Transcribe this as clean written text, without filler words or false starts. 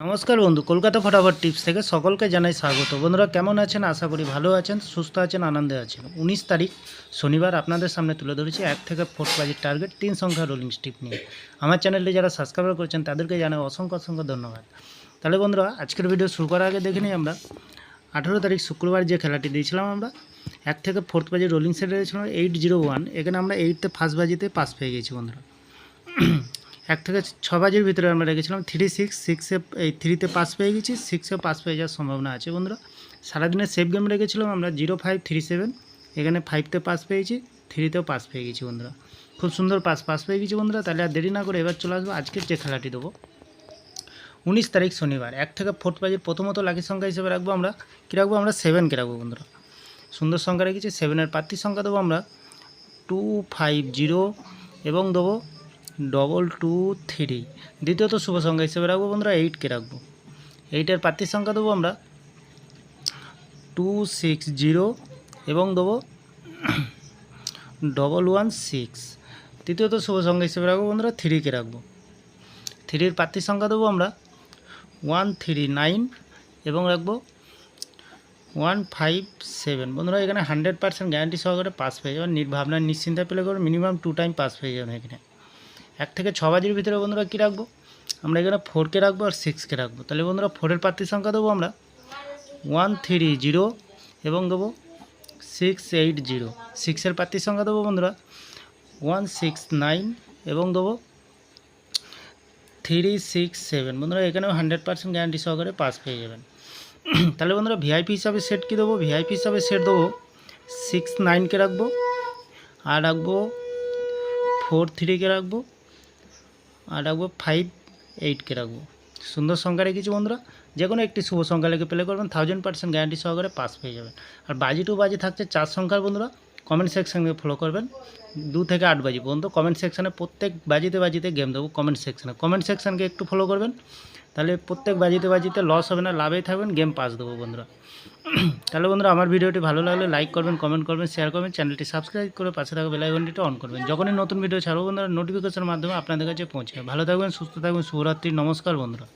নমস্কার বন্ধু, কলকাতা ফটাফট টিপস থেকে সকলকে জানাই স্বাগত। বন্ধুরা কেমন আছেন? আশা করি ভালো আছেন, সুস্থ আছেন, আনন্দে আছেন। 19 তারিখ শনিবার আপনাদের সামনে তুলে ধরেছি 1 থেকে 4 বাজির টার্গেট 3 সংখ্যা রোলিং স্টিপ নিয়ে। আমার চ্যানেলটি যারা সাবস্ক্রাইব করেছেন তাদেরকে জানাই অসংখ্য ধন্যবাদ। তাহলে বন্ধুরা আজকের ভিডিও শুরু করার আগে দেখে নিই আমরা 18 তারিখ শুক্রবার যে খেলাটি দিয়েছিলাম আমরা 1 থেকে 4 বাজির রোলিং সেটে দিয়েছিলাম 801। এখানে আমরা 8তে ফার্স্ট বাজিতে পাস পেয়ে গেছি বন্ধুরা। 1 থেকে 6 বাজির ভিতরে আমরা রেখেছিলাম 36 এই 3তে পাস পেয়ে গেছি, 6এ পাস পেয়ে যাওয়ার সম্ভাবনা আছে বন্ধুরা। সারাদিনের সেফ গেম রেখেছিলাম আমরা 0537, এখানে 5তে পাস পেয়েছি, 3তেও পাস পেয়ে গেছি বন্ধুরা। খুব সুন্দর পাস পেয়ে গেছি বন্ধুরা। তাহলে আর দেরি না করে এবার চলে আসবো আজকের যে খেলাটি দেবো 19 তারিখ শনিবার 1 থেকে 4 বাজির প্রথমত লাকি সংখ্যা হিসেবে রাখবো আমরা কী রাখবো, আমরা 7কে রাখবো বন্ধুরা। সুন্দর সংখ্যা রেখেছি। 7এর প্রার্থীর সংখ্যা দেবো আমরা 250 এবং দেবো 223। দ্বিতীয়ত শুভ সংখ্যা হিসেবে রাখবো বন্ধুরা 8কে রাখবো। 8এর প্রার্থীর সংখ্যা দেবো আমরা 260 এবং দেবো 116। তৃতীয়ত শুভ সংখ্যা হিসেবে রাখবো বন্ধুরা 3কে রাখবো। 3এর প্রার্থীর সংখ্যা দেবো আমরা 139 এবং রাখবো 157। বন্ধুরা এখানে 100% গ্যারান্টি সহকারে পাস পেয়ে যাবেন, নির্ভাবনা নিশ্চিন্তায় প্লে করবেন, মিনিমাম 2 টাইম পাস পেয়ে যাবেন। এখানে 1 থেকে 6 বাজির ভিতরে বন্ধুরা কী রাখবো, আমরা এখানে 4কে রাখবো আর 6কে রাখবো। তাহলে বন্ধুরা 4এর প্রার্থীর সংখ্যা দেবো আমরা 130 এবং দেবো 680। 6এর প্রার্থীর সংখ্যা দেবো বন্ধুরা 169 এবং দেবো 367। বন্ধুরা এখানেও 100% গ্যারান্টি সহকারে পাস পেয়ে যাবেন। তাহলে বন্ধুরা ভিআইপি হিসাবে সেট কী দেবো, ভিআইপি হিসাবে সেট দেবো 69কে রাখবো আর রাখবো 43কে রাখবো আর রাখবো 58কে রাখবো। সুন্দর সংখ্যা রেখেছি বন্ধুরা। যে কোনো একটি শুভ সংখ্যা লেগে প্লে করবেন, 1000% গ্যারান্টি সহকারে পাস পেয়ে যাবেন। আর বাজি টু বাজি থাকছে 4 সংখ্যার বন্ধুরা। কমেন্ট সেকশানে ফলো করবেন 2 থেকে 8 বাজি পর্যন্ত। কমেন্ট সেকশানে প্রত্যেক বাজিতে গেম দেবো। কমেন্ট সেকশানকে একটু ফলো করবেন, তাহলে প্রত্যেক বাজিতে লস হবে না, লাভেই থাকবেন, গেম পাস দেবো বন্ধুরা। তাহলে বন্ধুরা আমার ভিডিওটি ভালো লাগলে লাইক করবেন, কমেন্ট করবেন, শেয়ার করবেন, চ্যানেলটি সাবস্ক্রাইব করে পাশে থাকা বেল আইকনটিটা অন করবেন। যখনই নতুন ভিডিও ছাড়বো বন্ধুরা নোটিফিকেশনের মাধ্যমে আপনাদের কাছে পৌঁছে। ভালো থাকবেন, সুস্থ থাকবেন, শুভরাত্রি, নমস্কার বন্ধুরা।